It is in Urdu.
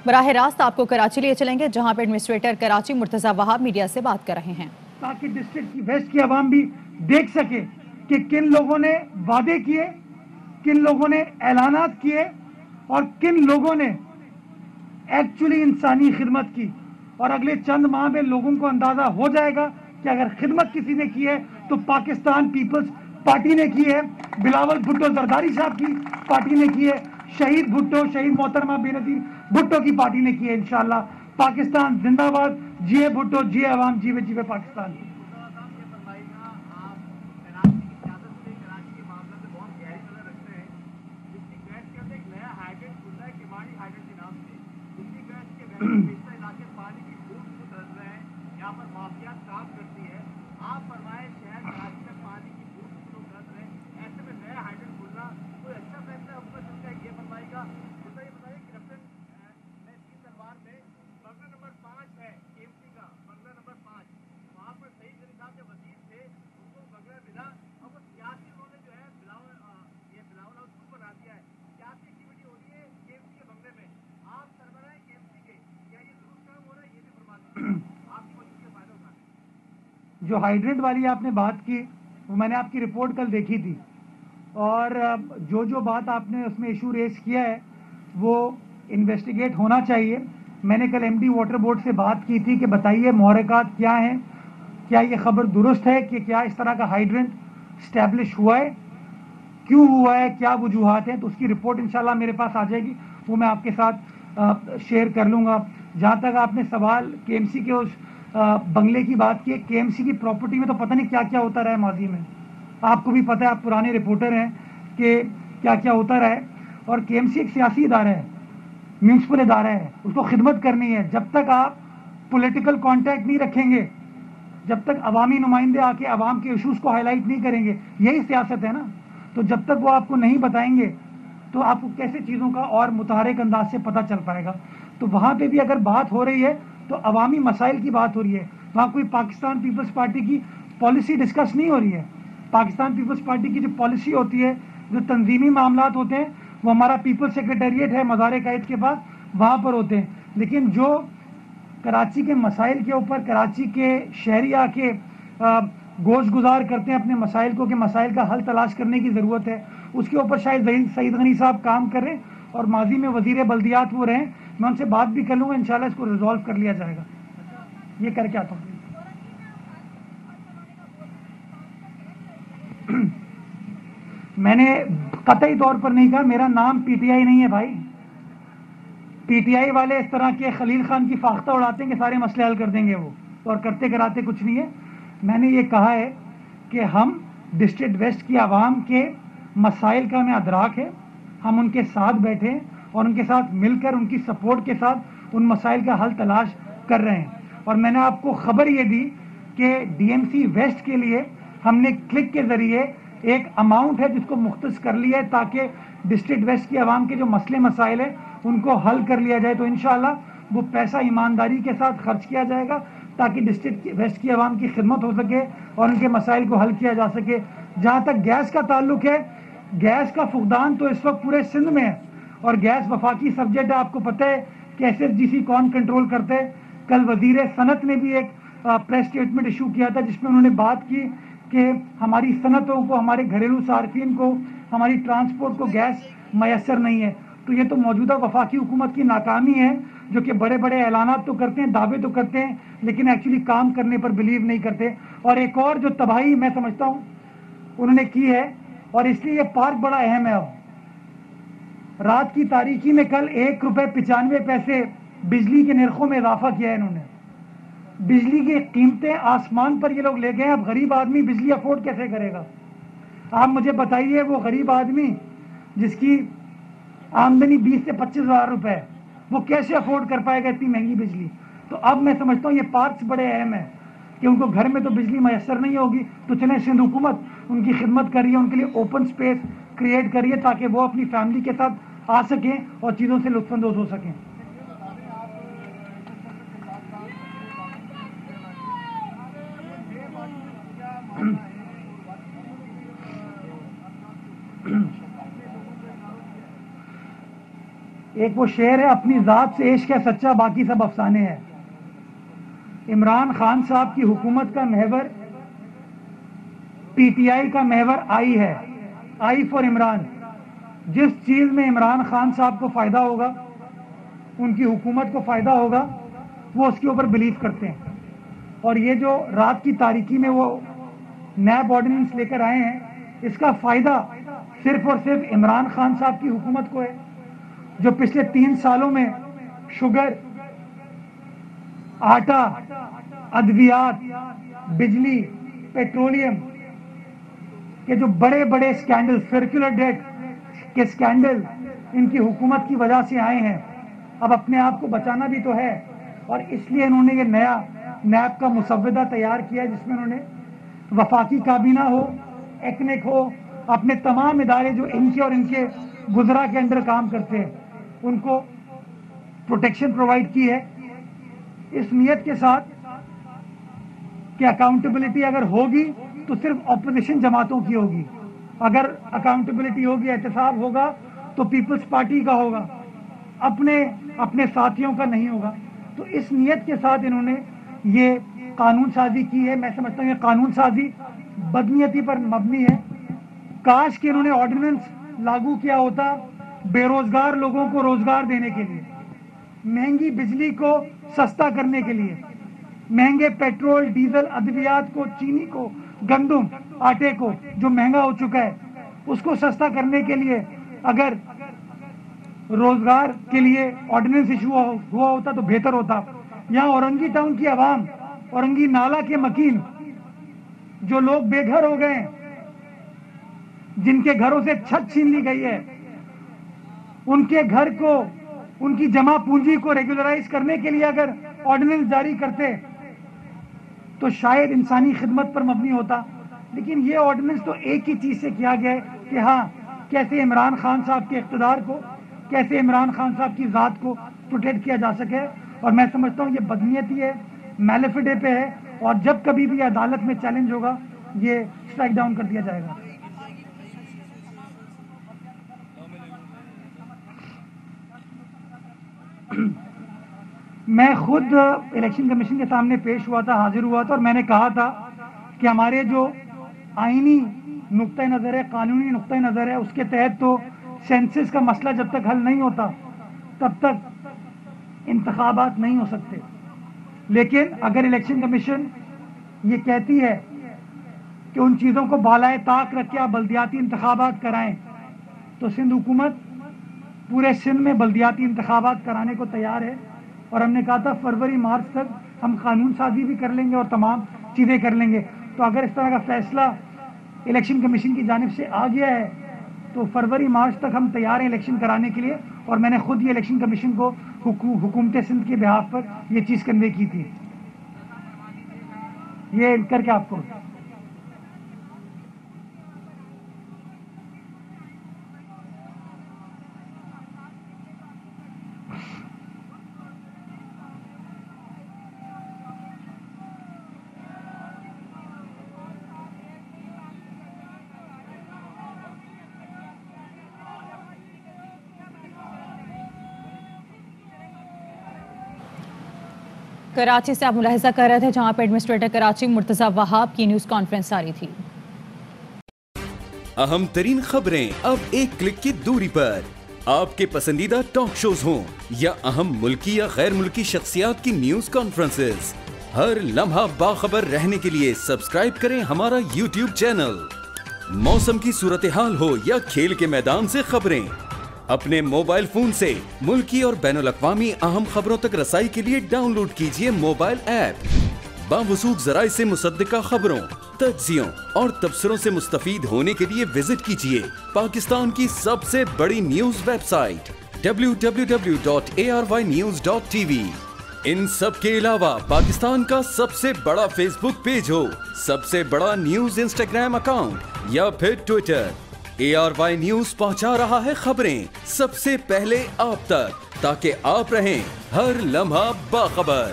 براہ راست آپ کو کراچی لیے چلیں گے جہاں پہ ایڈمنسٹریٹر کراچی مرتضی وہاب میڈیا سے بات کر رہے ہیں، تاکہ ڈسٹرکٹ کی ویسٹ کی عوام بھی دیکھ سکے کہ کن لوگوں نے وعدے کیے، کن لوگوں نے اعلانات کیے اور کن لوگوں نے ایکچولی انسانی خدمت کی. اور اگلے چند ماہ میں لوگوں کو اندازہ ہو جائے گا کہ اگر خدمت کسی نے کی ہے تو پاکستان پیپلز پارٹی نے کی ہے، بلاول بھٹو زرداری صاحب کی پارٹی نے کی ہے، شہید بھٹو، شہید محترمہ بے نظیر بھٹو کی پارٹی نے کی ہے. انشاءاللہ پاکستان زندہ باد، جیے بھٹو، جیے عوام، جیوے جیوے پاکستان. جو ہائیڈرنٹ والی آپ نے بات کی وہ میں نے آپ کی رپورٹ کل دیکھی تھی، اور جو بات آپ نے اس میں ایشو ریز کیا ہے وہ انویسٹیگیٹ ہونا چاہیے. میں نے کل ایم ڈی واٹر بورڈ سے بات کی تھی کہ بتائیے محرکات کیا ہیں، کیا یہ خبر درست ہے کہ کیا اس طرح کا ہائیڈرنٹ اسٹیبلش ہوا ہے، کیوں ہوا ہے، کیا وجوہات ہیں. تو اس کی رپورٹ انشاءاللہ میرے پاس آ جائے گی، وہ میں آپ کے ساتھ شیئر کر لوں گا. جہاں تک آپ نے سوال کے ایم سی کے اس بنگلے کی بات کی ہے، کے ایم سی کی پراپرٹی میں تو پتہ نہیں کیا کیا ہوتا رہا ہے ماضی میں. آپ کو بھی پتہ ہے، آپ پرانے رپورٹر ہیں، کہ کیا کیا ہوتا رہا ہے. اور کے ایم سی ایک سیاسی ادارہ ہے، میونسپل ادارہ ہے، اس کو خدمت کرنی ہے. جب تک آپ پولیٹیکل کانٹیکٹ نہیں رکھیں گے، جب تک عوامی نمائندے آ کے عوام کے ایشوز کو ہائی لائٹ نہیں کریں گے، یہی سیاست ہے نا. تو جب تک وہ آپ کو نہیں بتائیں گے تو آپ کو کیسے چیزوں کا اور متحرک انداز سے پتہ چل پائے گا. تو وہاں پہ بھی اگر بات ہو رہی ہے تو عوامی مسائل کی بات ہو رہی ہے، وہاں کوئی پاکستان پیپلز پارٹی کی پالیسی ڈسکس نہیں ہو رہی ہے. پاکستان پیپلز پارٹی کی جو پالیسی ہوتی ہے، جو تنظیمی معاملات ہوتے ہیں، وہ ہمارا پیپل سیکریٹریٹ ہے مزار قائد کے پاس، وہاں پر ہوتے ہیں. لیکن جو کراچی کے مسائل کے اوپر کراچی کے شہری آ کے گوش گزار کرتے ہیں اپنے مسائل کو کہ مسائل کا حل تلاش کرنے کی ضرورت ہے، اس کے اوپر شاید سعید غنی صاحب کام کر رہے ہیں، اور ماضی میں وزیر بلدیات وہ رہے ہیں. میں ان سے بات بھی کر لوں گا، انشاءاللہ اس کو ریزالو کر لیا جائے گا. یہ کر کے آتا ہوں. میں نے قطعی طور پر نہیں کہا، میرا نام پی ٹی آئی نہیں ہے بھائی. پی ٹی آئی والے اس طرح کے خلیل خان کی فاختہ اڑاتے ہیں کہ سارے مسئلے حل کر دیں گے وہ، اور کرتے کراتے کچھ نہیں ہے. میں نے یہ کہا ہے کہ ہم ڈسٹرکٹ ویسٹ کی عوام کے مسائل کا ہمیں ادراک ہے، ہم ان کے ساتھ بیٹھے ہیں اور ان کے ساتھ مل کر ان کی سپورٹ کے ساتھ ان مسائل کا حل تلاش کر رہے ہیں. اور میں نے آپ کو خبر یہ دی کہ ڈی ایم سی ویسٹ کے لیے ہم نے کلک کے ذریعے ایک اماؤنٹ ہے جس کو مختص کر لیا ہے تاکہ ڈسٹرکٹ ویسٹ کی عوام کے جو مسئلے مسائل ہیں ان کو حل کر لیا جائے. تو انشاءاللہ وہ پیسہ ایمانداری کے ساتھ خرچ کیا جائے گا تاکہ ڈسٹرکٹ ویسٹ کی عوام کی خدمت ہو سکے اور ان کے مسائل کو حل کیا جا سکے. جہاں تک گیس کا تعلق ہے، گیس کا فقدان تو اس وقت پورے سندھ میں ہے، اور گیس وفاقی سبجیکٹ ہے. آپ کو پتہ ہے کہ ایس ایس جی سی کون کنٹرول کرتے ہیں. کل وزیر صنعت نے بھی ایک پریس اسٹیٹمنٹ ایشو کیا تھا جس میں انہوں نے بات کی کہ ہماری صنعتوں کو، ہمارے گھریلو صارفین کو، ہماری ٹرانسپورٹ کو گیس میسر نہیں ہے. تو یہ تو موجودہ وفاقی حکومت کی ناکامی ہے، جو کہ بڑے بڑے اعلانات تو کرتے ہیں، دعوے تو کرتے ہیں، لیکن ایکچولی کام کرنے پر بلیو نہیں کرتے. اور ایک اور جو تباہی میں سمجھتا ہوں انہوں نے کی ہے، اور اس لیے یہ پارک بڑا اہم ہے. اب رات کی تاریکی میں کل 1.95 بجلی کے نرخوں میں اضافہ کیا ہے انہوں نے. بجلی کی قیمتیں آسمان پر یہ لوگ لے گئے. اب غریب آدمی بجلی افورڈ کیسے کرے گا؟ آپ مجھے بتائیے، وہ غریب آدمی جس کی آمدنی 20 سے 25 ہزار روپے، وہ کیسے افورڈ کر پائے گا اتنی مہنگی بجلی؟ تو اب میں سمجھتا ہوں یہ پارکس بڑے اہم ہیں کہ ان کو گھر میں تو بجلی میسر نہیں ہوگی، تو چلیں سندھ حکومت ان کی خدمت کر رہی ہے، ان کے لیے اوپن سپیس کریٹ کریے تاکہ وہ اپنی فیملی کے ساتھ آ سکیں اور چیزوں سے لطف اندوز ہو سکیں. ایک وہ شعر ہے اپنی ذات سے عشق ہے سچا باقی سب افسانے ہیں. عمران خان صاحب کی حکومت کا محور پی ٹی آئی کا محور آئی ہے, آئی فار عمران. جس چیز میں عمران خان صاحب کو فائدہ ہوگا, ان کی حکومت کو فائدہ ہوگا, وہ اس کے اوپر بلیو کرتے ہیں. اور یہ جو رات کی تاریکی میں وہ نیب آرڈیننس لے کر آئے ہیں, اس کا فائدہ صرف اور صرف عمران خان صاحب کی حکومت کو ہے, جو پچھلے 3 سالوں میں شوگر, آٹا, ادویات, بجلی, پیٹرولیم کے جو بڑے بڑے اسکینڈل, سرکولر ڈیٹ کے اسکینڈل ان کی حکومت کی وجہ سے آئے ہیں. اب اپنے آپ کو بچانا بھی تو ہے, اور اس لیے انہوں نے یہ نیا نیب کا مسودہ تیار کیا ہے, جس میں انہوں نے وفاقی کابینہ ہو, ایکنک ہو, اپنے تمام ادارے جو ان کے اور ان کے گزرا کے اندر کام کرتے ہیں, ان کو پروٹیکشن پرووائڈ کی ہے, اس نیت کے ساتھ کہ اکاؤنٹیبلٹی اگر ہوگی تو صرف اپوزیشن جماعتوں کی ہوگی. اگر اکاؤنٹیبلٹی ہوگی, احتساب ہوگا, تو پیپلز پارٹی کا ہوگا, اپنے ساتھیوں کا نہیں ہوگا. تو اس نیت کے ساتھ انہوں نے یہ قانون سازی کی ہے. میں سمجھتا ہوں یہ قانون سازی بدنیتی پر مبنی ہے. کاش کہ انہوں نے آرڈیننس لاگو کیا ہوتا بے روزگار لوگوں کو روزگار دینے کے لیے, مہنگی بجلی کو سستا کرنے کے لیے, مہنگے پیٹرول, ڈیزل, ادویات کو, چینی کو, گندم, آٹے کو جو مہنگا ہو چکا ہے, اس کو سستا کرنے کے لیے اگر روزگار کے لیے آرڈیننس ایشو ہوا ہوتا تو بہتر ہوتا. یہاں اورنگی ٹاؤن کی عوام, اورنگی نالا کے مکین, جو لوگ بے گھر ہو گئے, جن کے گھروں سے چھت چھین لی گئی ہے, ان کے گھر کو, ان کی جمع پونجی کو ریگولرائز کرنے کے لیے اگر آرڈیننس جاری کرتے تو شاید انسانی خدمت پر مبنی ہوتا. لیکن یہ آرڈیننس تو ایک ہی چیز سے کیا گیا ہے کہ ہاں کیسے عمران خان صاحب کے اقتدار کو, کیسے عمران خان صاحب کی ذات کو پروٹیکٹ کیا جا سکے. اور میں سمجھتا ہوں یہ بدنیتی ہے, میلیفیڈے پہ ہے, اور جب کبھی بھی عدالت میں چیلنج ہوگا یہ اسٹرائک ڈاؤن کر دیا جائے گا. میں خود الیکشن کمیشن کے سامنے پیش ہوا تھا, حاضر ہوا تھا, اور میں نے کہا تھا کہ ہمارے جو آئینی نقطۂ نظر ہے, قانونی نقطۂ نظر ہے, اس کے تحت تو سینسس کا مسئلہ جب تک حل نہیں ہوتا تب تک انتخابات نہیں ہو سکتے. لیکن اگر الیکشن کمیشن یہ کہتی ہے کہ ان چیزوں کو بالائے طاق رکھ کے آپ بلدیاتی انتخابات کرائیں, تو سندھ حکومت پورے سندھ میں بلدیاتی انتخابات کرانے کو تیار ہے. اور ہم نے کہا تھا فروری مارچ تک ہم قانون سازی بھی کر لیں گے اور تمام چیزیں کر لیں گے. تو اگر اس طرح کا فیصلہ الیکشن کمیشن کی جانب سے آ گیا ہے تو فروری مارچ تک ہم تیار ہیں الیکشن کرانے کے لیے. اور میں نے خود یہ الیکشن کمیشن کو حکومت سندھ کے بہاف پر یہ چیز کنوے کی تھی. یہ کر کے آپ کو کراچی سے آپ ملاحظہ کر رہے تھے جہاں پہ ایڈمنسٹریٹر کراچی مرتضی وہاب کی نیوز کانفرنس آ رہی تھی. اہم ترین خبریں اب ایک کلک کی دوری پر. آپ کے پسندیدہ ٹاک شوز ہوں یا اہم ملکی یا غیر ملکی شخصیات کی نیوز کانفرنسز, ہر لمحہ باخبر رہنے کے لیے سبسکرائب کریں ہمارا یوٹیوب چینل. موسم کی صورتحال ہو یا کھیل کے میدان سے خبریں, اپنے موبائل فون سے ملکی اور بین الاقوامی اہم خبروں تک رسائی کے لیے ڈاؤن لوڈ کیجئے موبائل ایپ. باوثوق ذرائع سے مصدقہ خبروں, تجزیوں اور تبصروں سے مستفید ہونے کے لیے وزٹ کیجئے پاکستان کی سب سے بڑی نیوز ویب سائٹ www.arYnews.tv. ان سب کے علاوہ پاکستان کا سب سے بڑا فیس بک پیج ہو, سب سے بڑا نیوز انسٹاگرام اکاؤنٹ یا پھر ٹویٹر, ARY نیوز پہنچا رہا ہے خبریں سب سے پہلے آپ تک, تاکہ آپ رہیں ہر لمحہ باخبر.